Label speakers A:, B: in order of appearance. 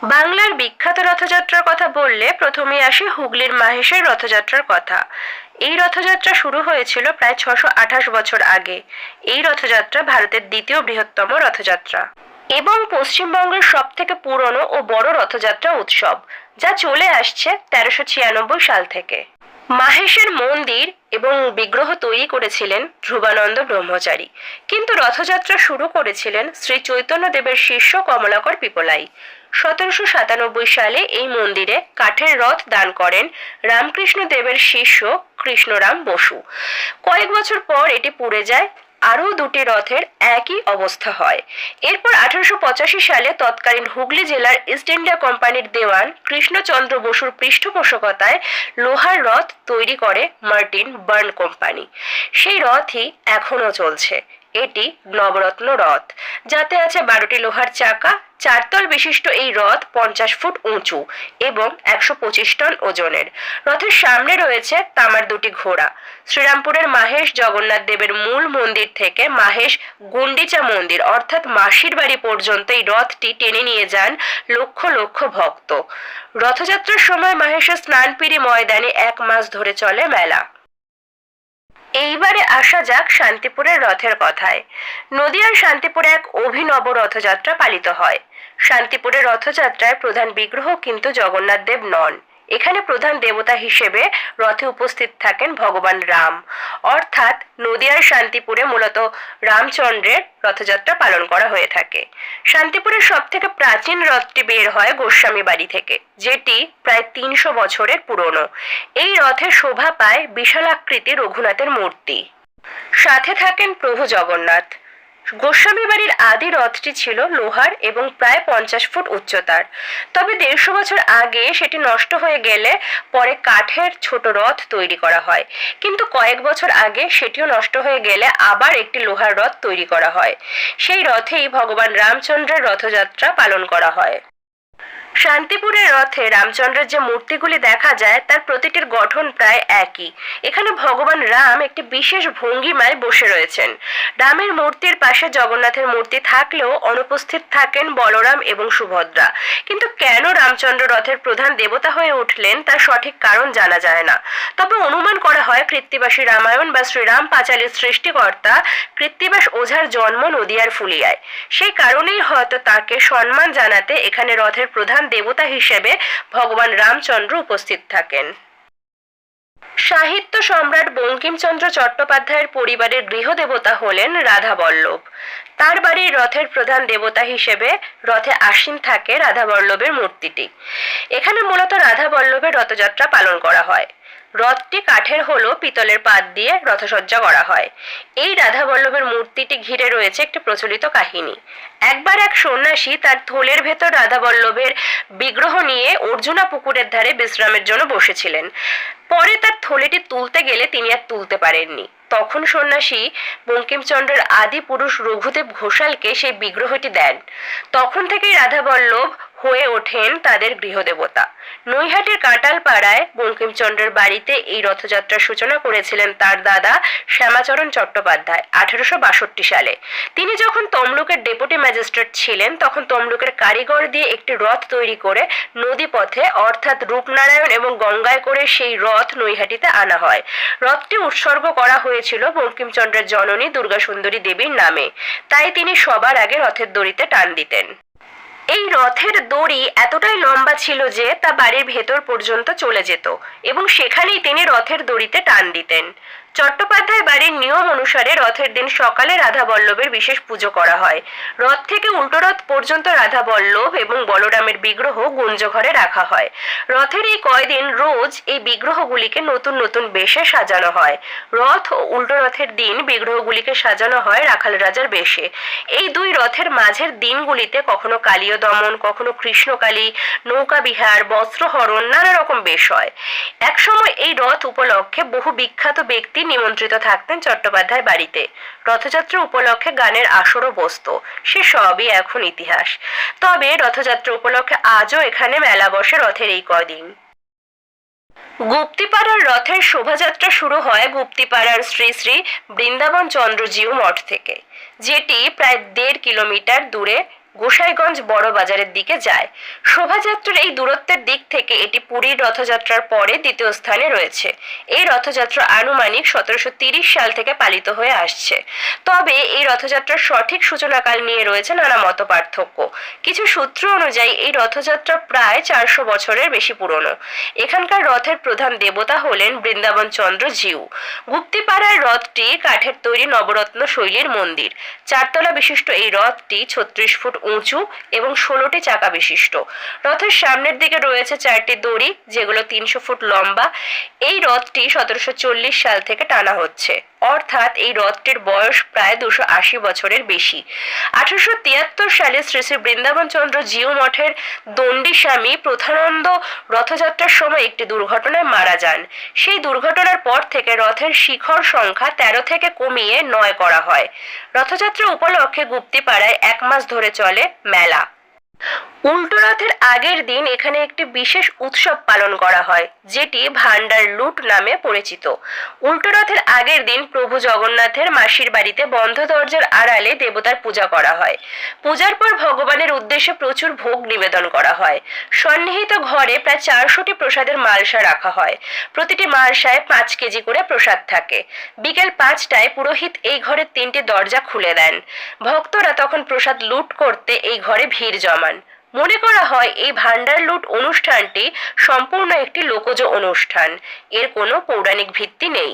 A: বাংলার বিখ্যাত রথযাত্রার কথা বললে প্রথমেই আসে হুগলির মাহেশের রথযাত্রার কথা। এই রথযাত্রা শুরু হয়েছিল প্রায় 628 বছর আগে। এই রথযাত্রা ভারতের দ্বিতীয় বৃহত্তম রথযাত্রা এবং পশ্চিমবঙ্গের সব থেকে পুরনো ও বড় রথযাত্রা উৎসব, যা চলে আসছে 1396 সাল থেকে। মাহেশের মন্দির এবং বিগ্রহ তৈরি করেছিলেন ধ্রুবানন্দ ব্রহ্মচারী, কিন্তু রথযাত্রা শুরু করেছিলেন শ্রী চৈতন্য দেবের শিষ্য কমলাকর পিপলাই। 1797 সালে এই মন্দিরে কাঠের রথ দান করেন রামকৃষ্ণ দেবের শিষ্য কৃষ্ণরাম বসু। কয়েক বছর পর এটি পুড়ে যায়। আরও দুটি রথের একই অবস্থা হয়। এরপর 1885 সালে তৎকালীন হুগলি জেলার ইস্ট ইন্ডিয়া কোম্পানির দেওয়ান কৃষ্ণচন্দ্র বসুর পৃষ্ঠপোষকতায় লোহার রথ তৈরি করে মার্টিন বার্ন কোম্পানি। সেই রথই এখনো চলছে। এটি নবরত্ন রথ, যাতে আছে 12টি লোহার চাকা। 4 তল বিশিষ্ট এই রথ 50 ফুট উঁচু এবং 125 টন ওজনের। রথের সামনে রয়েছে তামার দুটি ঘোড়া। শ্রীরামপুরের মাহেশ জগন্নাথ দেবের মূল মন্দির থেকে মাহেশ গুন্ডিচা মন্দির অর্থাৎ মাসির বাড়ি পর্যন্ত এই রথটি টেনে নিয়ে যান লক্ষ লক্ষ ভক্ত। রথযাত্রার সময় মাহেশের স্নানপিড়ি ময়দানে 1 মাস ধরে চলে মেলা। এইবারে আসা যাক শান্তিপুরের রথের কথায়। নদিয়ার শান্তিপুরে এক অভিনব রথযাত্রা পালিত হয়। শান্তিপুরের রথযাত্রায় প্রধান বিগ্রহ কিন্তু জগন্নাথ দেব নন। এখানে প্রধান দেবতা হিসেবে রথে উপস্থিত থাকেন ভগবান রাম। অর্থাৎ নদিয়ার শান্তিপুরে মূলত রামচন্দ্রের রথযাত্রা পালন করা হয়ে থাকে। শান্তিপুরের সব থেকে প্রাচীন রথটি বের হয় গোস্বামী বাড়ি থেকে, যেটি প্রায় 300 বছরের পুরনো। এই রথে শোভা পায় বিশালাকৃতি রঘুনাথের মূর্তি, সাথে থাকেন প্রভু জগন্নাথ। গোস্বামী বাড়ির আদি রথটি ছিল লোহার এবং প্রায় 50 ফুট উচ্চতার। তবে 150 বছর আগে সেটি নষ্ট হয়ে গেলে পরে কাঠের ছোট রথ তৈরি করা হয়। কিন্তু কয়েক বছর আগে সেটিও নষ্ট হয়ে গেলে আবার একটি লোহার রথ তৈরি করা হয়। সেই রথেই ভগবান রামচন্দ্রের রথযাত্রা পালন করা হয়। শান্তিপুরের রথে রামচন্দ্রের যে মূর্তিগুলি দেখা যায় তার প্রতিটির গঠন প্রায় একই। এখানে ভগবান রাম একটি বিশেষ ভঙ্গিমায় বসে রয়েছেন। রামের মূর্তির পাশে জগন্নাথের মূর্তি থাকলেও অনুপস্থিত থাকেন বলরাম এবং সুভদ্রা। কিন্তু কেন রামচন্দ্র রথের প্রধান দেবতা হয়ে উঠলেন তার সঠিক কারণ জানা যায় না। তবে অনুমান করা হয় কৃত্তিবাসী রামায়ণ বা শ্রীরাম পাঁচালীর সৃষ্টিকর্তা কৃত্তিবাস ওঝার জন্ম নদিয়ার ফুলিয়ায়। সেই কারণেই হয়তো তাকে সম্মান জানাতে এখানে রথের প্রধান দেবতা হিসেবে ভগবান রামচন্দ্র উপস্থিত থাকেন। সাহিত্য সম্রাট বঙ্কিমচন্দ্র চট্টোপাধ্যায়ের পরিবারের গৃহদেবতা হলেন রাধা বল্লভ। তার বাড়ির রথের প্রধান দেবতা হিসেবে রথে আসীন থাকে রাধা বল্লভের মূর্তিটি। এখানে মূলত রাধা বল্লভের রথযাত্রা পালন করা হয়। রথটি কাঠের হলেও পিতলের পাত দিয়ে রথসজ্জা করা হয়। এই রাধা বল্লভের মূর্তিটি ঘিরে রয়েছে একটি প্রচলিত কাহিনী। একবার এক সন্ন্যাসী তার থলের ভেতর রাধা বল্লভের বিগ্রহ নিয়ে অর্জুনা পুকুরের ধারে বিশ্রামের জন্য বসেছিলেন। পরে তার থলেটি তুলতে গেলে তিনি আর তুলতে পারেননি। তখন সন্ন্যাসী বঙ্কিমচন্দ্রের আদি পুরুষ রঘুদেব ঘোষালকে সেই বিগ্রহটি দেন। তখন থেকেই রাধা বল্লভ হয়ে ওঠেন তাদের গৃহদেবতা। নৈহাটির কাঁটালপাড়ায় বঙ্কিমচন্দ্রের বাড়িতে এই রথযাত্রার সূচনা করেছিলেন তার দাদা শ্যামাচরণ চট্টোপাধ্যায় 1862 সালে। তিনি যখন তমলুকের ডেপুটি ম্যাজিস্ট্রেট ছিলেন তখন তমলুকের কারিগর দিয়ে একটি রথ তৈরি করে নদীপথে অর্থাৎ রূপনারায়ণ এবং গঙ্গায় করে সেই রথ নৈহাটিতে আনা হয়। রথটি উৎসর্গ করা হয়েছিল বঙ্কিমচন্দ্রের জননী দুর্গা সুন্দরী দেবীর নামে। তাই তিনি সবার আগে রথের দড়িতে টান দিতেন। এই রথের দড়ি এতটাই লম্বা ছিল যে তা বাড়ির ভেতর পর্যন্ত চলে যেত এবং সেখানেই তিনি রথের দড়িতে টান দিতেন। চট্টোপাধ্যায় বাড়ির নিয়ম অনুসারে রথের দিন সকালে রাধা বল্লভের বিশেষ পুজো করা হয়। রথ থেকে উল্টো রথ পর্যন্ত রাধা বল্লভ এবং বলরামের বিগ্রহ গুঞ্জঘরে রাখা হয়। রথের এই কয়দিন রোজ এই বিগ্রহগুলিকে নতুন নতুন বেশে সাজানো হয়। রথ ও উল্টো রথের দিন বিগ্রহগুলিকে সাজানো হয় রাখাল রাজার বেশে। এই দুই রথের মাঝের দিনগুলিতে কখনো কালীয় দমন, কখনো কৃষ্ণকালী, নৌকা বিহার, বস্ত্রহরণ, নানা রকম বেশ হয়। একসময় এই রথ উপলক্ষে বহু বিখ্যাত ব্যক্তি নিমন্ত্রিত থাকতেন চট্টোপাধ্যায় বাড়িতে। রথযাত্রা উপলক্ষে গানের আসরও বসতো। সে সবই এখন ইতিহাস। তবে রথযাত্রা উপলক্ষে আজও এখানে মেলা বসে রথের এই কদিন। গুপ্তিপাড়ার রথের শোভাযাত্রা শুরু হয় গুপ্তিপাড়ার শ্রী শ্রী বৃন্দাবন চন্দ্রজিউ মঠ থেকে, যেটি প্রায় 1.5 কিলোমিটার দূরে গোসাইগঞ্জ বড় বাজারের দিকে যায়। শোভাযাত্রার এই দূরত্বের দিক থেকে এটি পুরীর রথযাত্রার পরে দ্বিতীয় স্থানে রয়েছে। এই রথযাত্রা আনুমানিক 1730 সাল থেকে পালিত হয়ে আসছে। তবে এই রথযাত্রার সঠিক সূচনাকাল নিয়ে রয়েছে নানা মতপার্থক্য। কিছু সূত্র অনুযায়ী এই রথযাত্রা প্রায় 400 বছরের বেশি পুরনো। এখানকার রথের প্রধান দেবতা হলেন বৃন্দাবন চন্দ্র জিউ। গুপ্তিপাড়ার রথটি কাঠের তৈরি নবরত্ন শৈলীর মন্দির। 4 তলা বিশিষ্ট এই রথটি 36 ফুট উঁচু এবং 16টি চাকা বিশিষ্ট। রথের সামনের দিকে রয়েছে 4টি দড়ি, যেগুলো 300 ফুট লম্বা। এই রথটি 1740 সাল থেকে টানা হচ্ছে, অর্থাৎ এই রথটির বয়স প্রায় 280 বছরের বেশি। 1873 সালে শ্রী শ্রী বৃন্দাবন চন্দ্র জিউ মঠের দণ্ডী স্বামী প্রথানন্দ রথযাত্রার সময় একটি দুর্ঘটনায় মারা যান। সেই দুর্ঘটনার পর থেকে রথের শিখর সংখ্যা 13 থেকে কমিয়ে 9 করা হয়। রথযাত্রা উপলক্ষে গুপ্তিপাড়ায় 1 মাস ধরে চলে মেলা। উল্টো রথের আগের দিন এখানে একটি বিশেষ উৎসব পালন করা হয়, যেটি ভান্ডার লুট নামে পরিচিত। উল্টো রথের আগের দিন প্রভু জগন্নাথের মাসির বাড়িতে বন্ধ দরজার আড়ালে দেবতার পূজা করা হয়। পূজার পর ভগবানের উদ্দেশ্যে প্রচুর ভোগ নিবেদন করা হয়। সন্নিহিত ঘরে প্রায় 400টি প্রসাদের মালসা রাখা হয়। প্রতিটি মালসায় 5 কেজি করে প্রসাদ থাকে। বিকেল 5টায় পুরোহিত এই ঘরের 3টি দরজা খুলে দেন। ভক্তরা তখন প্রসাদ লুট করতে এই ঘরে ভিড় জমান। মনে করা হয় এই ভান্ডার লুট অনুষ্ঠানটি সম্পূর্ণ একটি লোকজ অনুষ্ঠান। এর কোনো পৌরাণিক ভিত্তি নেই।